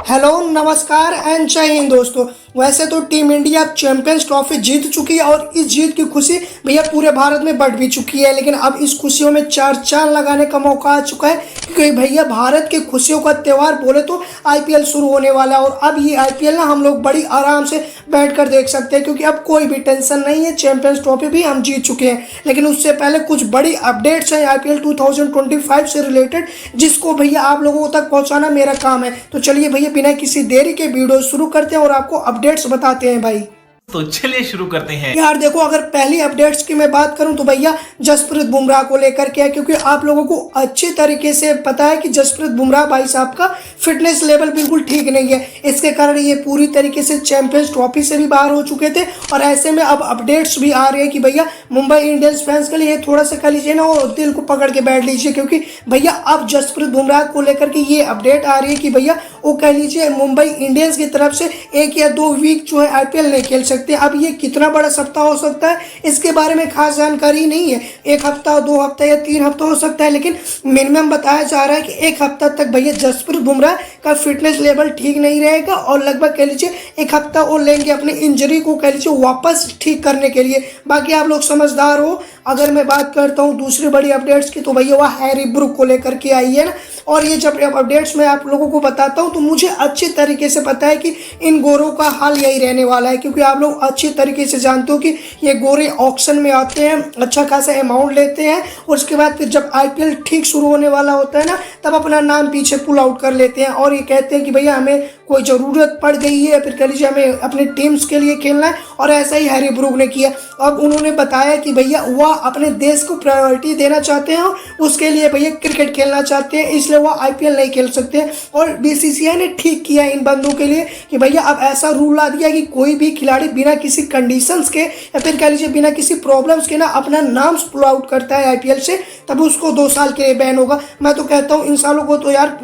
Hello नमस्कार and जय हिंद दोस्तों। वैसे तो टीम इंडिया चैंपियंस ट्रॉफी जीत चुकी है और इस जीत की खुशी भैया पूरे भारत में बढ़ भी चुकी है, लेकिन अब इस खुशियों में चार चांद लगाने का मौका आ चुका है क्योंकि भैया भारत की खुशियों का त्यौहार बोले तो आईपीएल शुरू होने वाला है। और अब ये आईपीएल ना हम लोग बड़ी आराम से बैठकर देख सकते हैं क्योंकि अब कोई भी टेंशन नहीं है। चैंपियंस ट्रॉफी भी हम जीत चुके हैं, लेकिन उससे पहले कुछ बड़ी अपडेट्स हैं आईपीएल 2025 से रिलेटेड, जिसको भैया आप लोगों तक पहुंचाना मेरा काम है। तो चलिए भैया बिना किसी देरी के वीडियो शुरू करते हैं और आपको अपडेट्स बताते हैं भाई। तो चलिए शुरू करते हैं। यार देखो, अगर पहली अपडेट्स की मैं बात करूं तो भैया जसप्रीत बुमराह को लेकर के है, क्योंकि आप लोगों को अच्छी तरीके से पता है कि जसप्रीत बुमराह भाई साहब का फिटनेस लेवल बिल्कुल ठीक नहीं है। इसके कारण ये पूरी तरीके से चैंपियंस ट्रॉफी से भी बाहर हो चुके थे और ऐसे में अब अपडेट्स भी आ रही है कि भैया मुंबई इंडियंस फैंस के लिए थोड़ा सा कह लीजिए ना और दिल को पकड़ के बैठ लीजिए, क्योंकि भैया अब जसप्रीत बुमराह को लेकर के ये अपडेट आ रही है कि भैया वो कह लीजिए मुंबई इंडियंस की तरफ से 1 या 2 वीक जो है आईपीएल नहीं खेल सकते। अब ये कितना बड़ा सप्ताह हो सकता है इसके बारे में खास जानकारी नहीं है। 1 हफ्ता, 2 हफ्ता या 3 हफ्ता हो सकता है, लेकिन मिनिमम बताया जा रहा है कि 1 हफ्ता तक भैया जसप्रीत बुमराह का फिटनेस लेवल ठीक नहीं रहेगा और लगभग कह लीजिए 1 हफ्ता और लेंगे अपने इंजरी को कह लीजिए वापस ठीक करने के लिए। बाकी आप लोग समझदार हो। अगर मैं बात करता हूँ दूसरी बड़ी अपडेट्स की तो भैया वह हैरी ब्रूक को लेकर के आई है ना, और ये जब अपडेट्स मैं आप लोगों को बताता हूँ तो मुझे अच्छी तरीके से पता है कि इन गोरों का हाल यही रहने वाला है, क्योंकि आप लोग अच्छी तरीके से जानते हो कि ये गोरे ऑक्शन में आते हैं, अच्छा खासा अमाउंट लेते हैं और उसके बाद फिर जब आईपीएल ठीक शुरू होने वाला होता है ना तब अपना नाम पीछे पुल आउट कर लेते हैं और ये कहते हैं कि भैया हमें कोई ज़रूरत पड़ गई है, फिर कह लीजिए हमें अपने टीम्स के लिए खेलना है। और ऐसा ही हैरी ब्रूक ने किया। अब उन्होंने बताया कि भैया वह अपने देश को प्रायोरिटी देना चाहते हैं, उसके लिए भैया क्रिकेट खेलना चाहते हैं, इसलिए वह आईपीएल नहीं खेल सकते। और बीसीसीआई ने ठीक किया इन बंदों के लिए कि भैया अब ऐसा रूल ला दिया कि कोई भी खिलाड़ी बिना किसी कंडीशंस के या फिर कह लीजिए बिना किसी प्रॉब्लम्स के ना अपना नाम पुल आउट करता है आईपीएल से, तब उसको 2 साल के लिए बैन होगा। मैं तो कहता हूँ इन सालों को तो यार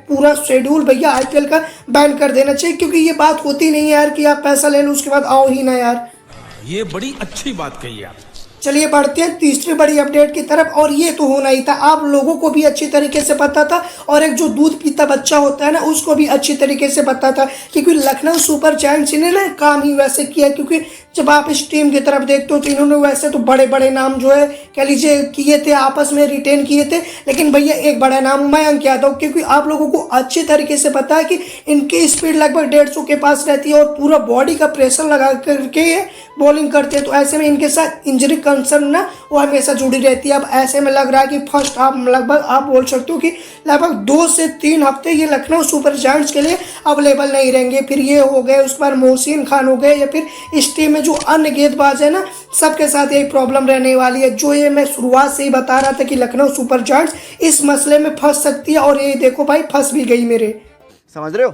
पूरा शेड्यूल भैया आईपीएल का बैन कर देना चाहिए, क्योंकि ये बात होती नहीं है यार कि आप पैसा ले लो उसके बाद आओ ही ना यार। ये बड़ी अच्छी बात कही आप। चलिए बढ़ते हैं तीसरी बड़ी अपडेट की तरफ, और ये तो होना ही था, आप लोगों को भी अच्छी तरीके से पता था और एक जो दूध पीता बच्चा होता है ना उसको भी अच्छी तरीके से पता था, क्योंकि लखनऊ सुपर जायंट्स ने ना काम ही वैसे किया। क्योंकि जब आप इस टीम की तरफ देखते हो तो इन्होंने वैसे तो बड़े बड़े नाम जो है कह लीजिए किए थे, आपस में रिटेन किए थे, लेकिन भैया एक बड़ा नाम मयंक यादव, क्योंकि आप लोगों को अच्छी तरीके से पता है कि इनकी स्पीड लगभग 150 के पास रहती है और पूरा बॉडी का प्रेशर लगा करके बॉलिंग करते हैं। तो ऐसे में इनके साथ इंजरी कंसर्न ना वो हमेशा जुड़ी रहती है। अब ऐसे में लग रहा है कि फर्स्ट हाफ लगभग आप बोल सकते हो कि लगभग 2 से 3 हफ्ते ये लखनऊ सुपर जायंट्स के लिए अवेलेबल नहीं रहेंगे। फिर ये हो गए, उस पर मोहसिन खान हो गए, या फिर इस टीम में जो अन्य गेंदबाज है ना सबके साथ यही प्रॉब्लम रहने वाली है। जो ये मैं शुरुआत से ही बता रहा था कि लखनऊ सुपर जायंट्स इस मसले में फंस सकती है, और ये देखो भाई फंस भी गई मेरे। समझ रहे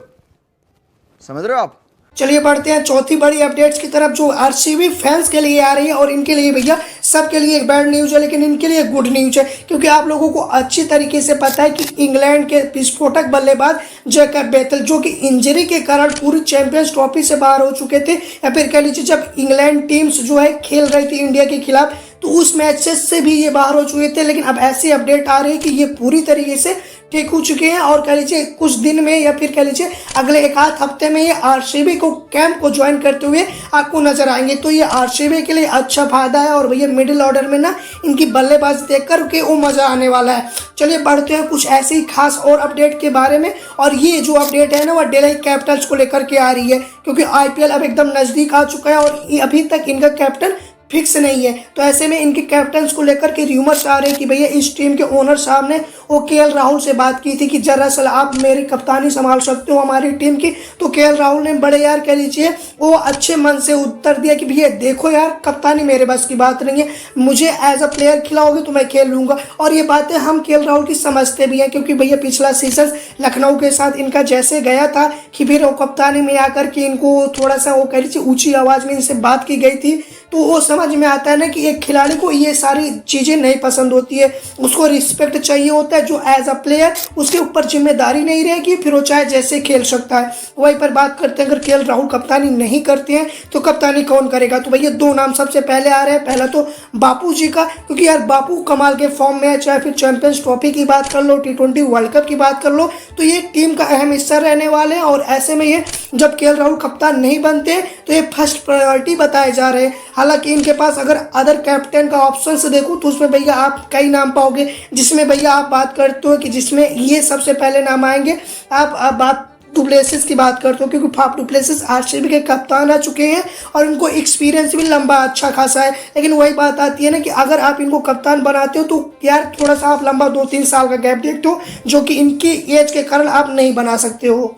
हो आप। चलिए बढ़ते हैं चौथी बड़ी अपडेट्स की तरफ, जो आरसीबी फैंस के लिए आ रही है। और इनके लिए भैया सबके लिए एक बैड न्यूज़ है, लेकिन इनके लिए गुड न्यूज़ है, क्योंकि आप लोगों को अच्छी तरीके से पता है कि इंग्लैंड के विस्फोटक बल्लेबाज जैकब बेथल जो कि इंजरी के कारण पूरी चैंपियंस ट्रॉफी से बाहर हो चुके थे, या फिर कह लीजिए जब इंग्लैंड टीम्स जो है खेल रही थी इंडिया के खिलाफ तो उस मैचेस से भी ये बाहर हो चुके थे। लेकिन अब ऐसी अपडेट आ रही है कि ये पूरी तरीके से ठीक हो चुके हैं और कह लीजिए कुछ दिन में या फिर कह लीजिए अगले 1 आध हफ्ते में ये आरसीबी को कैंप को ज्वाइन करते हुए आपको नजर आएंगे। तो ये आरसीबी के लिए अच्छा फायदा है और भैया मिडिल ऑर्डर में ना इनकी बल्लेबाजी देख कर के वो मजा आने वाला है। चलिए बढ़ते हैं कुछ ऐसे ही खास और अपडेट के बारे में, और ये जो अपडेट है ना वह दिल्ली कैपिटल्स को लेकर के आ रही है, क्योंकि आईपीएल अब एकदम नजदीक आ चुका है और अभी तक इनका कैप्टन फिक्स नहीं है। तो ऐसे में इनके कैप्टन्स को लेकर के र्यूमर्स आ रहे हैं कि भैया इस टीम के ओनर साहब ने वो केएल राहुल से बात की थी कि दरअसल आप मेरी कप्तानी संभाल सकते हो हमारी टीम की। तो केएल राहुल ने बड़े यार कह लीजिए वो अच्छे मन से उत्तर दिया कि भैया देखो यार कप्तानी मेरे बस की बात नहीं है, मुझे एज अ प्लेयर खिलाओगे तो मैं खेल लूँगा। और ये बातें हम केएल राहुल की समझते भी हैं, क्योंकि भैया पिछला सीजन लखनऊ के साथ इनका जैसे गया था कि फिर वो कप्तानी में आकर के इनको थोड़ा सा वो कह लीजिए ऊँची आवाज़ में इनसे बात की गई थी तो वो समझ में आता है ना कि एक खिलाड़ी को ये सारी चीज़ें नहीं पसंद होती है, उसको रिस्पेक्ट चाहिए होता है, जो एज अ प्लेयर उसके ऊपर जिम्मेदारी नहीं रहेगी, फिर वो चाहे जैसे खेल सकता है। वहीं पर बात करते हैं, अगर केएल राहुल कप्तानी नहीं करते हैं तो कप्तानी कौन करेगा? तो भैया दो नाम सबसे पहले आ रहे हैं। पहला तो बापू जी का, क्योंकि यार बापू कमाल के फॉर्म में है, चाहे फिर चैंपियंस ट्रॉफी की बात कर लो, T20 वर्ल्ड कप की बात कर लो, तो ये टीम का अहम हिस्सा रहने वाले हैं। और ऐसे में ये जब केएल राहुल कप्तान नहीं बनते तो ये फर्स्ट प्रायोरिटी बताए जा रहे हैं। हालांकि इनके पास अगर अदर कैप्टन का ऑप्शन से देखूं तो उसमें भैया आप कई नाम पाओगे, जिसमें भैया आप बात करते हो कि जिसमें ये सबसे पहले नाम आएंगे। आप बात डुप्लेसिस की बात करते हो, क्योंकि फाफ डुप्लेसिस आरसीबी के कप्तान आ चुके हैं और इनको एक्सपीरियंस भी लंबा अच्छा खासा है। लेकिन वही बात आती है ना कि अगर आप इनको कप्तान बनाते हो तो यार थोड़ा सा आप लंबा 2-3 साल का गैप देखते हो, जो कि इनकी एज के कारण आप नहीं बना सकते हो।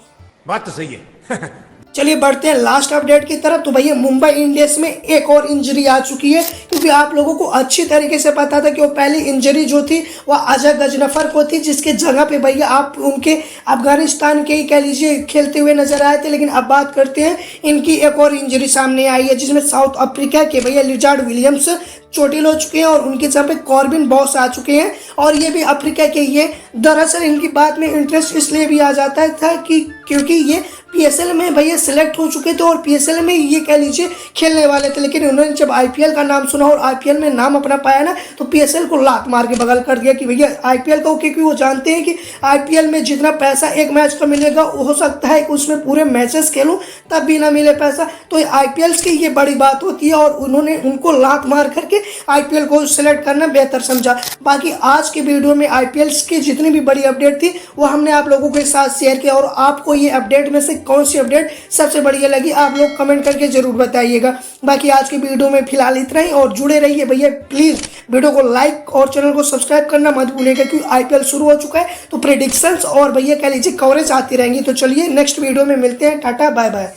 बात तो सही है। चलिए बढ़ते हैं लास्ट अपडेट की तरफ। तो भैया मुंबई इंडियंस में एक और इंजरी आ चुकी है, क्योंकि आप लोगों को अच्छी तरीके से पता था कि वो पहली इंजरी जो थी वह अजय गजनफर को थी, जिसके जगह पे भैया आप उनके अफगानिस्तान के ही कह लीजिए खेलते हुए नजर आए थे। लेकिन अब बात करते हैं, इनकी एक और इंजरी सामने आई है, जिसमें साउथ अफ्रीका के भैया लिजार्ड विलियम्स चोटिल हो चुके हैं और उनके जगह पे कॉर्बिन बॉस आ चुके हैं। और ये भी अफ्रीका के ये दरअसल इनकी बात में इंटरेस्ट इसलिए भी आ जाता था कि क्योंकि ये पीएसएल में भैया सिलेक्ट हो चुके थे और पीएसएल में ये कह लीजिए खेलने वाले थे। लेकिन उन्होंने जब आईपीएल का नाम सुना और आईपीएल में नाम अपना पाया ना, तो पीएसएल को लात मार के बगल कर दिया कि भैया आईपीएल का, क्योंकि वो जानते हैं कि आईपीएल में जितना पैसा एक मैच का मिलेगा हो सकता है कि उसमें पूरे मैचेस खेलूं तब भी ना मिले पैसा। तो आईपीएल की ये बड़ी बात होती है और उन्होंने उनको लात मार करके आईपीएल को सिलेक्ट करना बेहतर समझा। बाकी आज के वीडियो में आईपीएल की जितनी भी बड़ी अपडेट थी वो हमने आप लोगों के साथ शेयर किया। और आपको ये अपडेट में से कौन सी अपडेट सबसे बढ़िया लगी आप लोग कमेंट करके जरूर बताइएगा। बाकी आज के वीडियो में फिलहाल इतना ही, और जुड़े रहिए भैया प्लीज। वीडियो को लाइक और चैनल को सब्सक्राइब करना मत भूलिएगा, क्योंकि आईपीएल शुरू हो चुका है तो प्रेडिक्शंस और भैया कह लीजिए कवरेज आती रहेंगी। तो चलिए नेक्स्ट वीडियो में मिलते हैं। Tata bye bye.